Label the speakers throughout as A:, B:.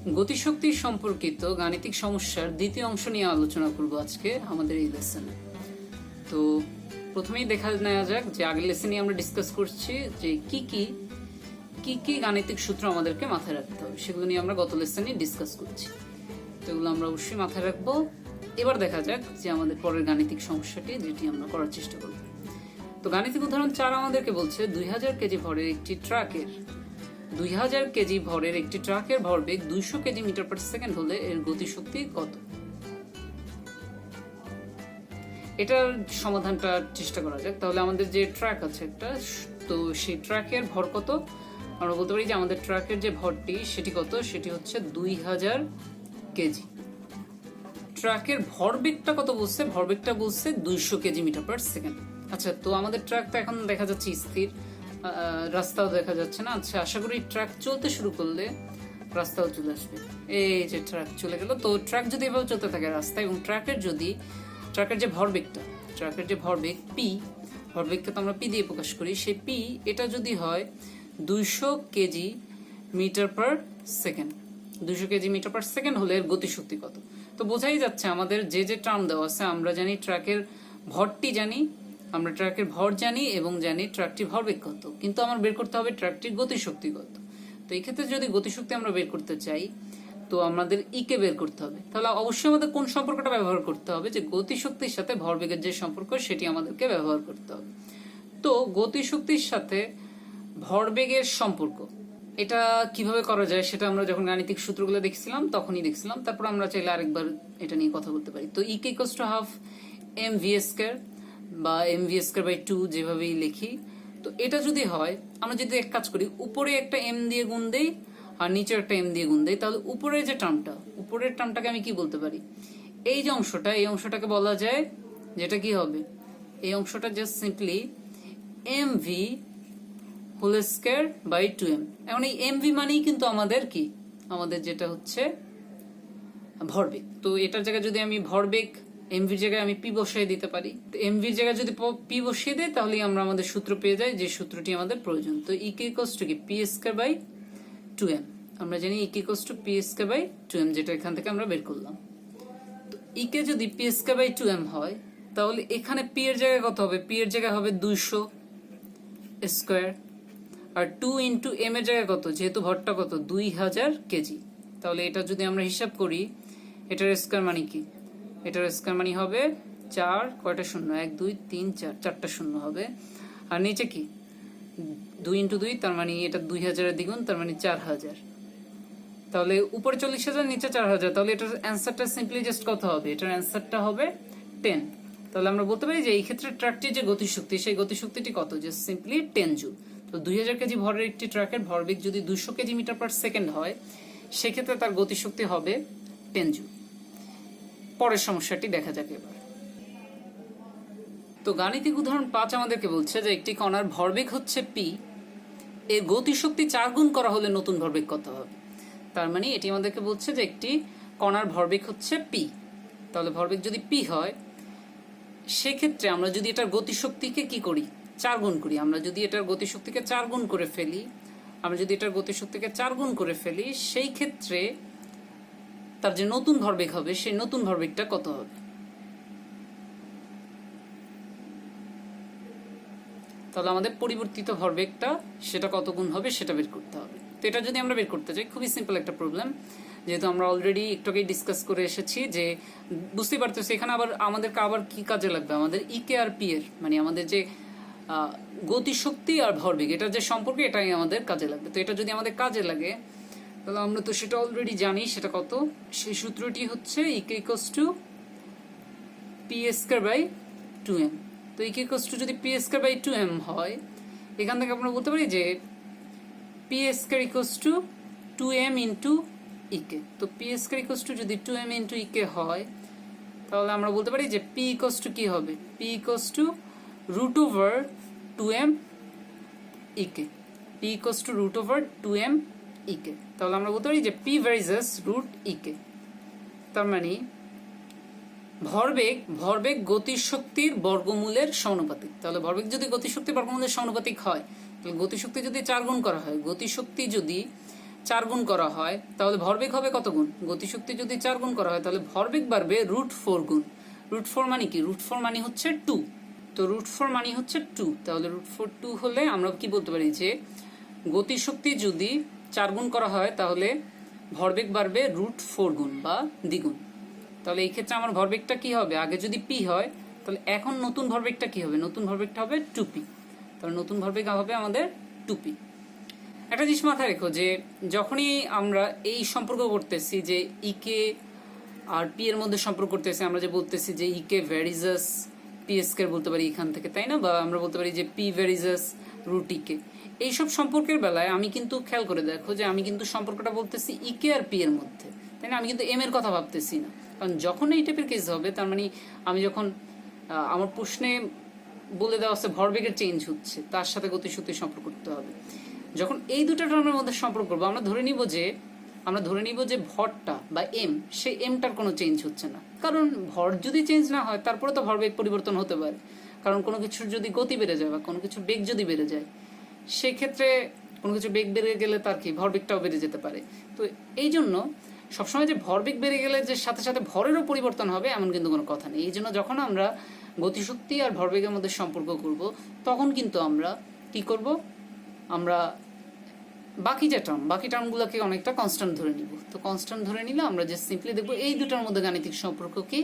A: গতিশক্তি সম্পর্কিত গাণিতিক সমস্যার দ্বিতীয় অংশ নিয়ে আলোচনা করব আজকে আমাদের এই লেসনে। তো প্রথমেই দেখা নেওয়া যাক যে আগের লেসনে আমরা ডিসকাস করছি যে কি কি গাণিতিক সূত্র আমাদেরকে মাথায় রাখতে হবে, সেগুলো নিয়ে আমরা গত লেসনে ডিসকাস করছি। তো এগুলো আমরা অবশ্যই মাথায় রাখবো। এবার দেখা যাক যে আমাদের পরের গাণিতিক সমস্যাটি, যেটি আমরা করার চেষ্টা করব। তো গাণিতিক উদাহরণ 4 আমাদেরকে বলছে 2000 কেজি ভরের একটি ট্রাকের 2000 কেজি ভরের একটি ট্রাকের ভরবেগ 200 কেজি মিটার পার সেকেন্ড হলে এর গতিশক্তি কত। এটার সমাধানটা চেষ্টা করা যাক। তাহলে আমাদের যে ট্রাক আছে একটা, তো সেই ট্রাকের ভর কত, আমরা বলতে পারি যে আমাদের ট্রাকের যে ভরটি সেটি কত, সেটি হচ্ছে 2000 কেজি। ট্রাকের ভরবেগটা কত বলছে, ভরবেগটা বলছে 200 কেজি মিটার পার সেকেন্ড। আচ্ছা, তো আমাদের ট্রাকটা এখন দেখা যাচ্ছে স্থির, রাস্তাও দেখা যাচ্ছে না। আচ্ছা, আশা করি ট্রাক চলতে শুরু করলে রাস্তাও চলে আসবে। এই যে ট্রাক চলে গেল। তো ট্রাক যদি এভাবে চলতে থাকে রাস্তায়, এবং ট্রাকের যে ভরবেগটা, ট্রাকের যে ভরবেগ পি, ভরবেগটা তো আমরা পি দিয়ে প্রকাশ করি, সেই পি এটা যদি হয় 200 KG metre per second, 200 KG metre per second হলে এর গতিশক্তি কত। তো বোঝাই যাচ্ছে আমাদের যে টার্ম দেওয়া আছে, আমরা জানি ট্রাকের ভরটি জানি, আমরা ট্রাকের ভর জানি এবং জানি ট্রাকটির ভরবেগ কত, কিন্তু আমার বের করতে হবে ট্রাকটির গতিশক্তি কত। তো এই ক্ষেত্রে যদি গতিশক্তি আমরা বের করতে চাই, তো আমাদের কে বের করতে হবে। তাহলে অবশ্যই আমাদের কোন সম্পর্কটা ব্যবহার করতে হবে, যে গতিশক্তির সাথে ভরবেগের যে সম্পর্ক সেটি আমাদেরকে ব্যবহার করতে হবে। তো গতিশক্তির সাথে ভরবেগের সম্পর্ক এটা কিভাবে করা যায় সেটা আমরা যখন গাণিতিক সূত্রগুলো দেখছিলাম তখনই দেখছিলাম। তারপর আমরা চাইলে আরেকবার এটা নিয়ে কথা বলতে পারি। তো EK equals to half M V square বা এম ভি স্কয়ার বাই 2 যেভাবেই লিখি। তো এটা যদি হয়, আমরা যদি এক কাজ করি, উপরে একটা এম দিয়ে গুণ দেই আর নিচে একটা এম দিয়ে গুণ দেই, তাহলে উপরের যে টার্মটা, উপরের টার্মটাকে আমি কি বলতে পারি, এই যে অংশটা, এই অংশটাকে বলা যায় যেটা কি হবে, এই অংশটা just simply M V whole square by 2m। এখন এই এম ভি মানেই কিন্তু আমাদের কি, আমাদের যেটা হচ্ছে ভরবেগ। তো এটার জায়গায় যদি আমি ভরবেগ এমভির জায়গায় আমি পি বসিয়ে দিতে পারি, তো এমভির জায়গায় যদি পি বসিয়ে দেয় তাহলে আমরা আমাদের সূত্র পেয়ে যাই, যে সূত্রটি আমাদের প্রয়োজন। তো ইকে ইকুয়ালস টু কি পি স্কয়ার বাই 2m। আমরা জানি EK equals to P square by 2m, যেটা এখান থেকে আমরা বের করলাম। তো ইকে যদি পি স্কয়ার বাই 2m হয়, তাহলে এখানে পি এর জায়গায় কত হবে, পি এর জায়গায় হবে 200 স্কয়ার, আর 2 ইন্টু এম এর জায়গায় কত, যেহেতু ভরটা কত 2000 কেজি। তাহলে এটা যদি আমরা হিসাব করি, এটার স্কয়ার মানে কি, এটার স্কয়ার মানে হবে 4, কয়টা শূন্য, 1 2 3 4, 4টা শূন্য হবে। আর নিচে কি 2 ইন্টু 2, তার মানে এটা 2000 এর দ্বিগুণ, তার মানে 4000। তাহলে উপরে 40,000, নিচে 4000। তাহলে এটার অ্যান্সারটা সিম্পলি জাস্ট কত হবে, এটার অ্যান্সারটা হবে 10। তাহলে আমরা বলতে পারি যে এই ক্ষেত্রে ট্রাকটির যে গতিশক্তি, সেই গতিশক্তিটি কত, জাস্ট সিম্পলি 10 জুল। তো 2000 কেজি ভরের একটি ট্রাকের ভরবেগ যদি 200 কেজি মিটার পার সেকেন্ড হয়, সেক্ষেত্রে তার গতিশক্তি হবে 10 জুল। পরের সমস্যাটি দেখা যাক এবার। তো গাণিতিক উদাহরণ 5 আমাদেরকে বলছে যে একটি কণার ভরবেগ হচ্ছে পি, এর গতিশক্তি 4 গুণ করা হলে নতুন ভরবেগ কত হবে। তার মানে এটি আমাদেরকে বলছে যে একটি কণার ভরবেগ হচ্ছে পি। তাহলে ভরবেগ যদি পি হয়, সেক্ষেত্রে আমরা যদি এটার গতিশক্তিকে কি করি, 4 গুণ করি। আমরা যদি এটার গতিশক্তিকে 4 গুণ করে ফেলি, সেই ক্ষেত্রে তার যে নতুন ভরবেগ হবে, সেই নতুন ভরবেগটা কত হবে। তাহলে আমাদের পরিবর্তিত ভরবেগটা সেটা কত গুণ হবে সেটা বের করতে হবে। তো এটা যদি আমরা বের করতে চাই, খুবই সিম্পল একটা প্রবলেম, যেহেতু আমরা অলরেডি একটু আগেই ডিসকাস করে এসেছি, যে বুঝতেই পারতেছি এখানে আমাদেরকে আবার কি কাজে লাগবে, আমাদের ইকে আর পি এর, মানে আমাদের যে গতিশক্তি আর ভরবেগ, এটার যে সম্পর্ক, এটাই আমাদের কাজে লাগবে। তো এটা যদি আমাদের কাজে লাগে, তাহলে আমরা তো সেটা অলরেডি জানি, সেটা কত, সেই সূত্রটি হচ্ছে EK equals to P square by 2m। তো ইকে ইকুয়ালস টু যদি পি স্কয়ার বাই 2m হয়, এখান থেকে আমরা বলতে পারি যে P square equals to 2m into EK. তো পি স্কয়ার ইকুয়ালস টু যদি 2m ইন্টু ইকে হয়, তাহলে আমরা বলতে পারি যে পি ইকুয়ালস টু কি হবে, P equals to root over 2m EK, P equals to root over 2m EK. তাহলে আমরা বলতে পারি যে পি ভার্সেস রুট ইকে। তার মানে ভরবেগ গতিশক্তির বর্গমূলের সমানুপাতিক। তাহলে ভরবেগ যদি গতিশক্তির বর্গমূলের সমানুপাতিক হয়, তাহলে গতিশক্তি যদি 4 গুণ করা হয়, গতিশক্তি যদি 4 গুণ করা হয় তাহলে ভরবেগ হবে কত গুণ? গতিশক্তি যদি 4 গুণ করা হয় তাহলে ভরবেগ বাড়বে √4 গুণ। √4 মানে কি? √4 মানে হচ্ছে 2। তো √4 মানে হচ্ছে 2, তাহলে √4 2 হলে আমরা কি বলতে পারি যে গতিশক্তি যদি 4 গুণ করা হয় তাহলে ভরবেগ বাড়বে √4 গুণ বা দ্বিগুণ। তাহলে এই ক্ষেত্রে আমার ভরবেগটা কি হবে? আগে যদি p হয় তাহলে এখন নতুন ভরবেগটা কি হবে? নতুন ভরবেগটা হবে 2p। তাহলে নতুন ভরবেগ হবে আমাদের 2p। একটা জিনিস মাথায় রেখো যে যখনই আমরা এই সম্পর্ক করতেছি যে ইকে আর পি এর মধ্যে সম্পর্ক করতেছি, আমরা যে বলতেছি যে ইকে ভ্যারিজাস পি স্কয়ার বলতে পারি এখান থেকে, তাই না? বা আমরা বলতে পারি যে পি ভ্যারিজাস √ইকে। এইসব সম্পর্কের বেলায় আমি কিন্তু খেয়াল করে দেখো যে আমি কিন্তু সম্পর্কটা বলতেছি ইকে আর পি এর মধ্যে, তাই না? আমি কিন্তু এম এর কথা ভাবতেছি না। কারণ যখন এই টাইপের কেস হবে তার মানে আমি যখন আমার প্রশ্নে বলে দেওয়া আছে ভরবেগের চেঞ্জ হচ্ছে, তার সাথে গতিশক্তির সম্পর্ক করতে হবে। যখন এই দুটো টার্মের মধ্যে সম্পর্ক করবো আমরা ধরে নিব যে ভরটা বা এম, সেই এমটার কোনো চেঞ্জ হচ্ছে না। কারণ ভর যদি চেঞ্জ না হয় তারপরে তো ভরবেগ পরিবর্তন হতে পারে। কারণ কোনো কিছুর যদি গতি বেড়ে যায় বা কোনো কিছুর বেগ যদি বেড়ে যায়, সেই ক্ষেত্রে কোনো কিছু বেগ বেড়ে গেলে তার কি ভরবেগটাও বেড়ে যেতে পারে। তো এই জন্য সবসময় যে ভরবেগ বেড়ে গেলে যে সাথে সাথে ভরেরও পরিবর্তন হবে এমন কিন্তু কোনো কথা নেই। এই জন্য যখন আমরা গতিশক্তি আর ভরবেগের মধ্যে সম্পর্ক করব তখন কিন্তু আমরা কি করব? আমরা বাকি টার্মগুলোকে অনেকটা কনস্ট্যান্ট ধরে নিব। তো কনস্ট্যান্ট ধরে নিলে আমরা যে সিম্পলি দেখবো এই দুটার মধ্যে গাণিতিক সম্পর্ক কি,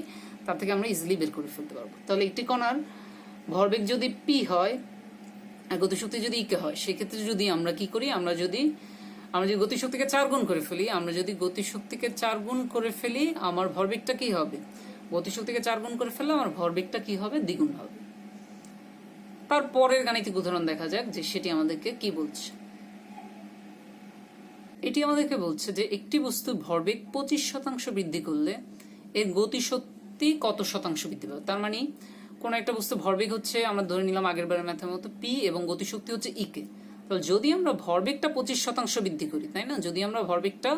A: তার থেকে আমরা ইজিলি বের করে ফেলতে পারবো। তাহলে একটি কণার ভরবেগ যদি পি হয় আর গতিশক্তি যদি ইকে হয়, সেক্ষেত্রে যদি আমরা কি করি, আমরা যদি গতিশক্তিকে 4 গুণ করে ফেলি, আমার ভরবেগটা কি হবে? গতিশক্তিকে 4 গুণ করে ফেললে আমার ভরবেগটা কি হবে? দ্বিগুণ হবে। তারপরের গাণিতিক উদাহরণ দেখা যাক যে সেটি আমাদেরকে কি বলছে। এটি আমাদেরকে বলছে যে একটি বস্তু ভরবেগ 25% বৃদ্ধি করলে এর গতিশক্তি কত শতাংশ বৃদ্ধি পাবে? তার মানে কোন একটা বস্তু ভরবেগ হচ্ছে, আমরা ধরে নিলাম আগের বারের ম্যাথের মতো পি এবং গতিশক্তি হচ্ছে ইকে। তাহলে যদি আমরা ভরবেগটা 25% বৃদ্ধি করি, তাই না? যদি আমরা ভরবেগটা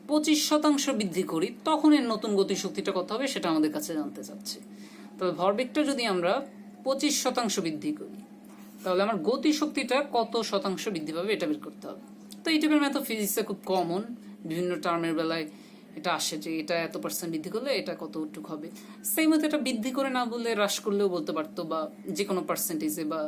A: 25% বৃদ্ধি করি তখন এর নতুন গতিশক্তিটা কত হবে সেটা আমাদের কাছে জানতে চাচ্ছে। তবে ভরবেগটা যদি আমরা 25% বৃদ্ধি করি তাহলে আমার গতিশক্তিটা কত শতাংশ বৃদ্ধি পাবে এটা বের করতে হবে। তো এই টাইপের ম্যাথ ফিজিক্সে খুব কমন, বিভিন্ন টার্মের বেলায় এটা আসে যে এটা এত % বৃদ্ধি করলে এটা কতটুকু হবে। সেই মতো এটা বৃদ্ধি করে না বলে হ্রাস করলেও বলতে পারতো, বা যে কোনো পার্সেন্টেজে, বা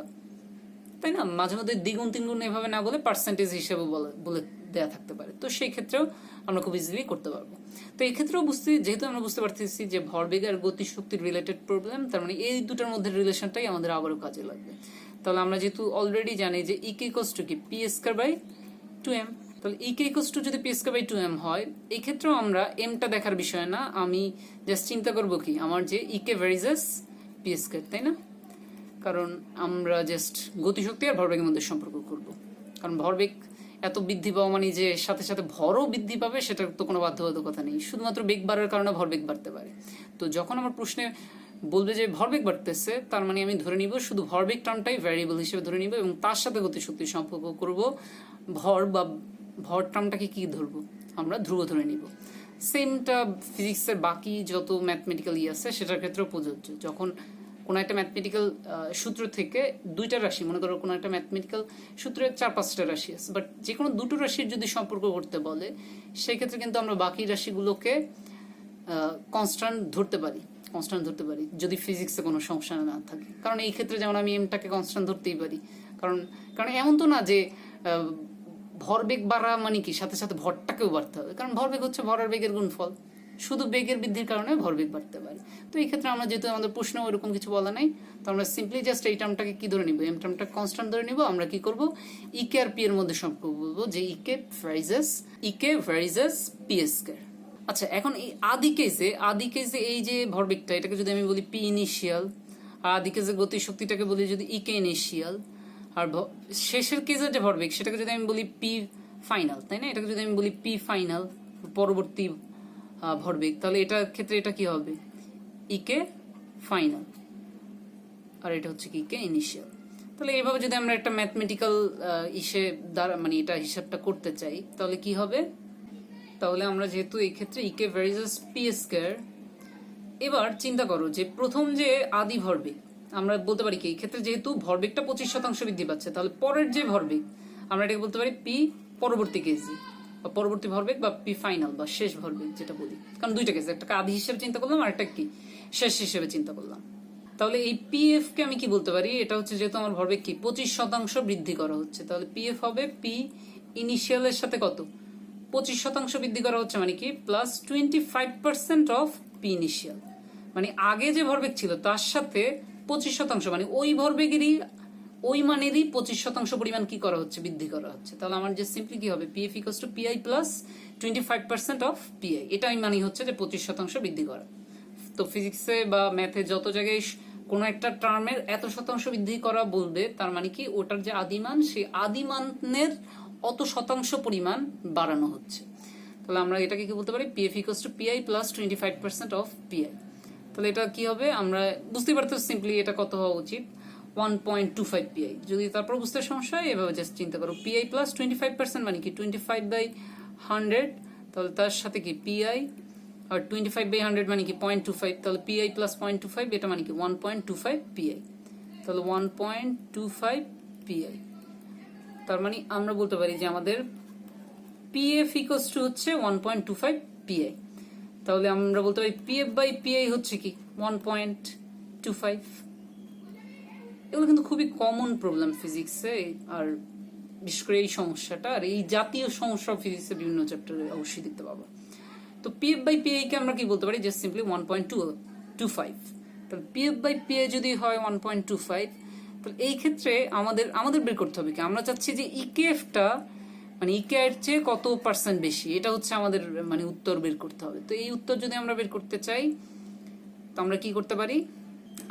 A: তাই না, মাঝে মধ্যে দ্বিগুণ তিনগুণ এভাবে না বলে পার্সেন্টেজ হিসেবে বলে দেয়া থাকতে পারে। তো সেই ক্ষেত্রেও আমরা খুব ইজিলি করতে পারবো। তো এই ক্ষেত্রেও যেহেতু আমরা বুঝতে পারতেছি যে ভরবেগ আর গতিশক্তির রিলেটেড প্রবলেম, তার মানে এই দুটার মধ্যে রিলেশনটাই আমাদের আবারও কাজে লাগবে। তাহলে আমরা যেহেতু অলরেডি জানি যে ইকে ইকুয়ালস টু কি পি স্কয়ার বাই 2m, তাহলে ইকে ইকুয়ালস টু যদি পি স্কয়ার বাই 2m হয়, এই ক্ষেত্রেও আমরা এমটা দেখার বিষয় না, আমি জাস্ট চিন্তা করবো কি আমার যে ইকে ভ্যারিজাস পি স্কয়ার, তাই না? কারণ আমরা জাস্ট গতিশক্তি আর ভরবেগের মধ্যে সম্পর্ক করব। কারণ ভরবেগ এত বৃদ্ধি পাওয়া মানে যে সাথে সাথে ভরও বৃদ্ধি পাবে সেটার তো কোনো বাধ্যবাধকতা নেই, শুধুমাত্র বেগ বাড়ার কারণে ভরবেগ বাড়তে পারে। তো যখন আমার প্রশ্নে বলবে যে ভরবেগ বাড়তেছে, তার মানে আমি ধরে নিব শুধু ভরবেগ টার্মটাই ভ্যারিয়েবল হিসেবে ধরে নিব এবং তার সাথে গতিশক্তির সম্পর্ক করব। ভর টার্মটাকে কি ধরবো? আমরা ধ্রুব ধরে নিব। সেমটা ফিজিক্সের বাকি যত ম্যাথমেটিক্যাল আছে সেটার ক্ষেত্রেও প্রযোজ্য। যখন কোনো একটা ম্যাথমেটিক্যাল সূত্র থেকে দুইটা রাশি, মনে করো কোনো একটা ম্যাথমেটিক্যাল সূত্রে 4-5টা রাশি আছে, বাট যে কোনো দুটো রাশির যদি সম্পর্ক করতে বলে সেই ক্ষেত্রে কিন্তু আমরা বাকি রাশিগুলোকে কনস্ট্যান্ট ধরতে পারি যদি ফিজিক্সে কোনো সমস্যা না থাকে। কারণ এই ক্ষেত্রে যেমন আমি এমটাকে কনস্ট্যান্ট ধরতেই পারি, কারণ এমন তো না যে ভরবেগ বাড়া মানে কি সাথে সাথে ভরটাকেও বাড়তে হবে, কারণ ভরবেগ হচ্ছে ভরের বেগের গুণফল, শুধু বেগের বৃদ্ধির কারণে ভরবেগ বাড়তে পারে। তো এই ক্ষেত্রে আমরা যেহেতু আমাদের প্রশ্ন ওরকম কিছু বলা নাই, তো আমরা সিম্পলি জাস্ট এই টার্মটাকে কি ধরে নিব, এম টার্মটা কনস্ট্যান্ট ধরে নিব। আমরা কি করব, ইকে আর পি এর মধ্যে সম্পর্ক বলবো যে ইকে ভ্যারিজাস পি স্কয়ার। আচ্ছা, এখন এই আদি কেসে এই যে ভরবেগটা, এটাকে যদি আমি বলি পি ইনিশিয়াল, আর আদি কেসে গতিশক্তিটাকে বলি যদি ইকে ইনিশিয়াল, আর শেষের কেসের যে ভরবেগ সেটাকে যদি আমি বলি পি ফাইনাল, তাই না? এটাকে যদি আমি বলি পি ফাইনাল পরবর্তী ভরবেগ, তাহলে এটার ক্ষেত্রে এটা কি হবে, ইকে ফাইনাল, আর এটা হচ্ছে কি ইকে ইনিশিয়াল। তাহলে এইভাবে যদি আমরা একটা ম্যাথমেটিক্যাল দ্বারা মানে এটা হিসাবটা করতে চাই তাহলে কি হবে, তাহলে আমরা যেহেতু এই ক্ষেত্রে ইকে ভ্যারিজাস পি স্কয়ার, এবার চিন্তা করো যে প্রথম যে আদি ভরবেগ আমরা বলতে পারি কি, এই ক্ষেত্রে যেহেতু ভরবেগটা 25% বৃদ্ধি পাচ্ছে, তাহলে পরের যে ভরবেগ আমরা এটাকে বলতে পারি পি পরবর্তী কেসে, বা পরবর্তী ভরবেগ বা পি ফাইনাল বা শেষ ভরবেগ যেটা বলি, কারণ দুইটা কেস, একটা আদি হিসেবে চিন্তা করলাম আর একটা কি শেষ হিসেবে চিন্তা করলাম। তাহলে এই পিএফ কে আমি কি বলতে পারি, এটা হচ্ছে যেহেতু আমার ভরবেগ কি 25% বৃদ্ধি করা হচ্ছে, তাহলে পিএফ হবে পি ইনিশিয়ালের সাথে কত 25% বৃদ্ধি করা হচ্ছে, মানে কি প্লাস 25% অফ পি ইনিশিয়াল, মানে আগে যে ভরবেগ ছিল তার সাথে 25%, মানে ওই ভরবেগেরই ওই মানেরই 25% পরিমাণ কি করা হচ্ছে, বৃদ্ধি করা হচ্ছে। তাহলে আমার যে সিম্পলি কি হবে, PF equals to PI plus 25% of PI, এটা আমি মানে হচ্ছে যে 25% বৃদ্ধি করা। তো ফিজিক্সে বা ম্যাথে যত জায়গায় কোনো একটা টার্মের এত শতাংশ বৃদ্ধি করা বলবে, তার মানে কি ওটার যে আদিমান সেই আদিমানের অত শতাংশ পরিমাণ বাড়ানো হচ্ছে। তাহলে আমরা এটাকে কি বলতে পারি, PF equals to PI plus 25% of PI. তাহলে এটা কি হবে, আমরা বুঝতে পারতে সিম্পলি এটা কত হওয়া উচিত, 1.25 পিআই। যদি তারপর বুঝতে সমস্যা হয় এভাবে জাস্ট চিন্তা করো, পিআই প্লাস 25% মানে কি 25/100, তাহলে তার সাথে কি পিআই আর 25/100 মানে কি 0.25, তাহলে পিআই প্লাস 0.25 এটা মানে কি 1.25 পিআই, তাহলে 1.25 পিআই। তার মানে আমরা বলতে পারি যে আমাদের পিএফ ইকুয়ালস টু হচ্ছে 1.25 পিআই। তাহলে আমরা বলতে পারি পিএফ বাই পিআই হচ্ছে কি 1.25। এগুলো কিন্তু খুবই কমন প্রবলেম ফিজিক্সে, আর বিশেষ করে এই সমস্যাটা আর এই জাতীয় সমস্যা ফিজিক্সের বিভিন্ন চ্যাপ্টারে অবশ্যই দেখতে পাবো। তো পিএফ বাই পিআই কে আমরা কি বলতে পারি, জাস্ট সিম্পলি 1.25। তাহলে পিএফ বাই পিআই যদি হয় 1.25, তাহলে এই ক্ষেত্রে আমাদের বের করতে হবে কি, আমরা চাচ্ছি যে ইকেএফটা মানে ইকে এর চেয়ে কত পার্সেন্ট বেশি, এটা হচ্ছে আমাদের মানে উত্তর বের করতে হবে। তো এই উত্তর যদি আমরা বের করতে চাই, তো আমরা কি করতে পারি,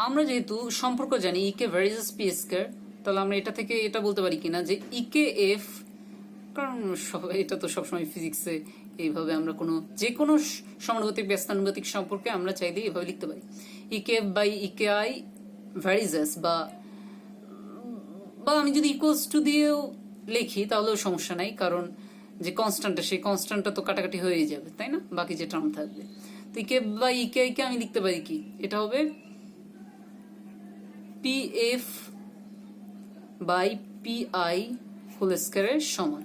A: আমরা যেহেতু সম্পর্ক জানি ইকে ভার্সেস পি স্কয়ার, তাহলে আমরা এটা থেকে এটা বলতে পারি কিনা যে ইকে এফ, কারণ এটা তো সবসময় ফিজিক্সে এইভাবে আমরা যে কোনো সমানুপাতিক ব্যস্তানুপাতিক সম্পর্কে আমরা চাইলে এইভাবে লিখতে পারি, ইকে F by E K I varies as, বা আমি যদি ইকুয়ালস টু দিয়েও লিখি তাহলেও সমস্যা নাই, কারণ যে কনস্ট্যান্টটা সেই কনস্ট্যান্টটা তো কাটাকাটি হয়ে যাবে, তাই না, বাকি যে টার্ম থাকবে। তো ইকে বাই ইকে আই কে আমি লিখতে পারি কি, এটা হবে পিএফ বাই পিআই হোল স্কয়ারের সমান,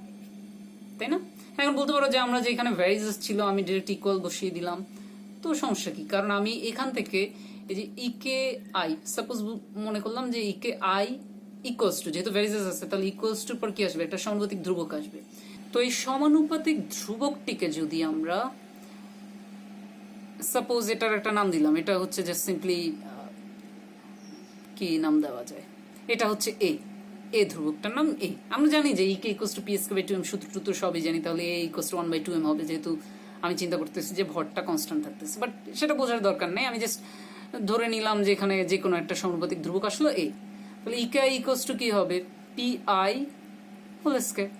A: তাই না। এখন বলতে পারো যে আমরা যে এখানে ভ্যারিজেস ছিল আমি ডিরেক্ট ইকুয়াল বসিয়ে দিলাম, তো সমস্যা কি, কারণ আমি এখান থেকে এই যে ইকে আই সাপোজ মনে করলাম যে ইকে আই ইকুয়ালস টু, যেহেতু ভ্যারিজেস আছে তাহলে ইকুয়ালস টু পর কি আসবে, একটা সমানুপাতিক ধ্রুবক আসবে। তো এই সমানুপাতিক ধ্রুবকটিকে যদি আমরা সাপোজ এটার একটা নাম দিলাম, এটা হচ্ছে যে সিম্পলি কি নাম দেওয়া যায়, এটা হচ্ছে এ ধ্রুবকটার নাম এ। আমরা জানি যে EK equals to P square by 2m, সূত্র টুত্র সবই জানি, তাহলে এ ইকুয়ালস টু 1/2m হবে, যেহেতু আমি চিন্তা করতেছি যে ভরটা কনস্ট্যান্ট থাকতেছে, বাট সেটা বোঝার দরকার নেই, আমি জাস্ট ধরে নিলাম যে এখানে যে কোনো একটা সমানুপাতিক ধ্রুবক আসলো এ, তাহলে ইকে আই ইকুয়ালস টু কি হবে, পি আই হোল স্কয়ার,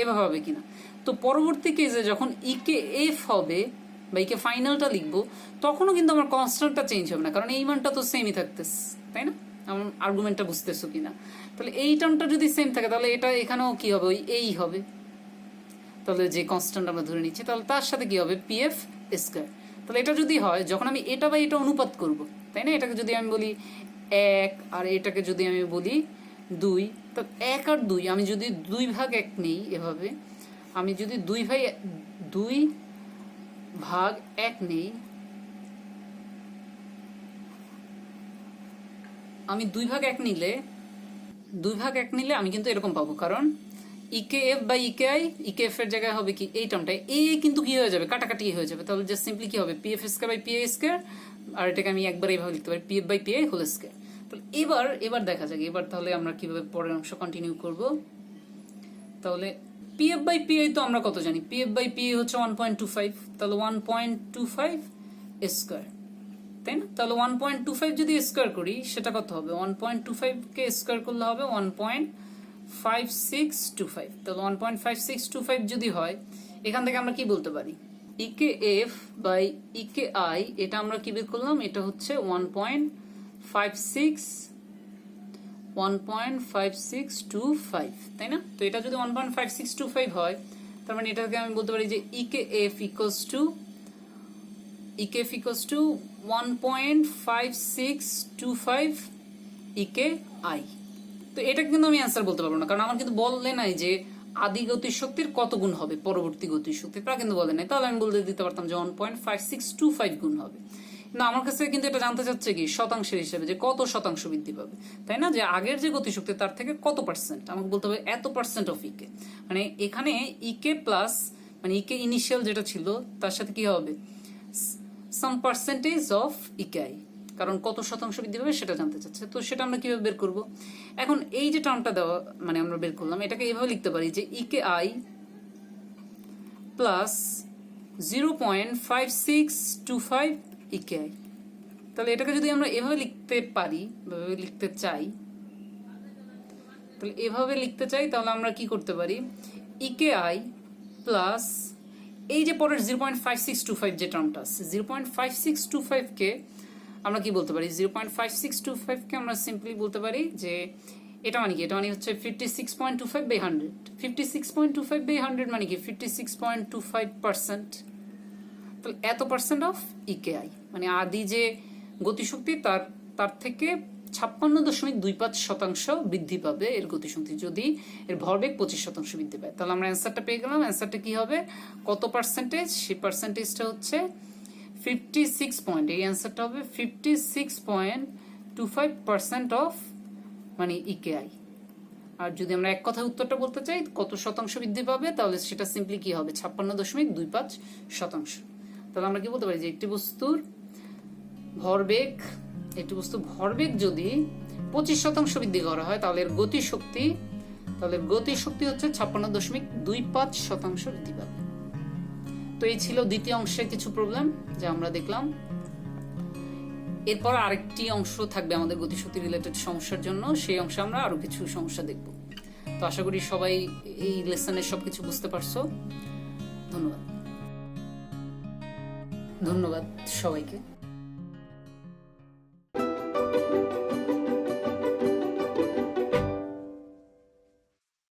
A: এভাবে হবে কিনা। তো পরবর্তী কেসে যখন ইকে এফ হবে বা ইকে ফাইনালটা লিখবো, তখনও কিন্তু আমার কনস্ট্যান্টটা চেঞ্জ হবে না, কারণ এই মানটা তো সেমই থাকতেছে, তাই না, আমার আর্গুমেন্টটা বুঝতেছো কিনা। তাহলে এই টার্মটা যদি সেম থাকে তাহলে এটা এখানেও কি হবে, ওই এই হবে, তাহলে যে কনস্ট্যান্ট আমরা ধরে নিচ্ছি, তাহলে তার সাথে কি হবে পিএফ স্কয়ার। তাহলে এটা যদি হয়, যখন আমি এটা বা এটা অনুপাত করব, তাই না, এটাকে যদি আমি বলি 1 আর এটাকে যদি আমি বলি 2, তো 1 আর 2 আমি যদি 2/1 নেই, এভাবে আমি যদি 2/1 নেই, আমি 2/1 নিলে আমি কিন্তু এরকম পাবো, কারণ ইকে F by E K I, E K F এর জায়গায় হবে কি এই টার্মটা, এই কিন্তু কি হয়ে যাবে, কাটাকাটি হয়ে যাবে, তাহলে জাস্ট সিম্পলি কি হবে PF square by PI square, আর এটাকে আমি একবার এইভাবে লিখতে পারি PF by PI whole square. তাহলে এবার দেখা যাক, এবার তাহলে আমরা কিভাবে পরের অংশ কন্টিনিউ করব। তাহলে পিএফ বাই পিআই তো আমরা কত জানি, পিএফ বাই পিআই হচ্ছে 1.25, তাহলে 1.25 স্কয়ার, তাই না। তাহলে 1.25 যদি স্কয়ার করি সেটা কত হবে, 1.25 কে স্কয়ার করলে হবে 1.5625, তাহলে 1.5625 যদি হয়, এখান থেকে আমরা কি বলতে পারি, ইকে এফ বাই ইকে আই, এটা আমরা কি বের করলাম, এটা হচ্ছে 1.5625, তাই না। তো এটা যদি 1.5625 হয়, তার মানে এটাকে আমি বলতে পারি যে ইকে F equals to 1.5625 E K I. তো এটা কিন্তু আমি অ্যান্সার বলতে পারবো না, কারণ আমার কিন্তু বললে নাই যে আদি গতিশক্তির কত গুণ হবে পরবর্তী গতিশক্তি, তা কিন্তু বলে নাই। তাহলে আমি বলতে দিতে পারতাম যে 1.5625 গুণ হবে। না, আমার কাছে কিন্তু এটা জানতে চাচ্ছে কি শতাংশের হিসেবে, যে কত শতাংশ বৃদ্ধি পাবে, তাই না? যে আগের যে গতিশক্তি তার থেকে কত পার্সেন্ট, আমাকে বলতে হবে এত পার্সেন্ট অফ ইকে। মানে এখানে ইকে প্লাস, মানে ইকে ইনিশিয়াল যেটা ছিল তার সাথে কি হবে, সাম পার্সেন্টেজ অফ ইকেআই, কারণ কত শতাংশ বৃদ্ধি পাবে সেটা জানতে চাচ্ছে। তো সেটা আমরা কিভাবে বের করব? এখন এই যে টার্মটা দেওয়া, মানে আমরা বের করলাম, এটাকে এইভাবে লিখতে পারি যে ইকেআই প্লাস 0.5625 ইকেআই। তাহলে এটাকে যদি আমরা এভাবে লিখতে পারি, লিখতে চাই, তাহলে এভাবে লিখতে চাই, তাহলে আমরা কি করতে পারি, ইকেআই প্লাস এই যে পরের 0.5625 যে টার্মটা আছে, 0.5625 কে আমরা কি বলতে পারি, 0.5625 কে আমরা সিম্পলি বলতে পারি যে এটা মানে কি, এটা মানে হচ্ছে 56.25/100। 56.25/100 মানে কি 56.25%। তাহলে এত পার্সেন্ট অফ ইকেআই, মানে আদি যে গতিশক্তি তার থেকে 56.25% বৃদ্ধি পাবে এর গতিশক্তি, যদি এর ভরবেগ 25% বৃদ্ধি পায়। তাহলে আমরা অ্যান্সারটা পেয়ে গেলাম। অ্যান্সারটা কি হবে, কত পার্সেন্টেজ, সেই পার্সেন্টেজটা হচ্ছে 56 পয়েন্ট, এই অ্যান্সারটা হবে 56.25% অফ মানে ইকেআই। আর যদি আমরা এক কথায় উত্তরটা বলতে চাই কত শতাংশ বৃদ্ধি পাবে, তাহলে সেটা সিম্পলি কি হবে, 56.25%। তাহলে আমরা কি বলতে পারি যে একটি বস্তুর ভরবেগ যদি 25% বৃদ্ধি করা হয়, তাহলে এর গতিশক্তি হচ্ছে 56.25% বৃদ্ধি পাবে। তো এই ছিল দ্বিতীয় অংশের কিছু প্রবলেম যা আমরা দেখলাম। এরপর আরেকটি অংশ থাকবে আমাদের গতিশক্তি রিলেটেড সমস্যার জন্য, সেই অংশে আমরা আরো কিছু সমস্যা দেখব। তো আশা করি সবাই এই লেসনের সবকিছু বুঝতে পারছো। ধন্যবাদ সবাইকে।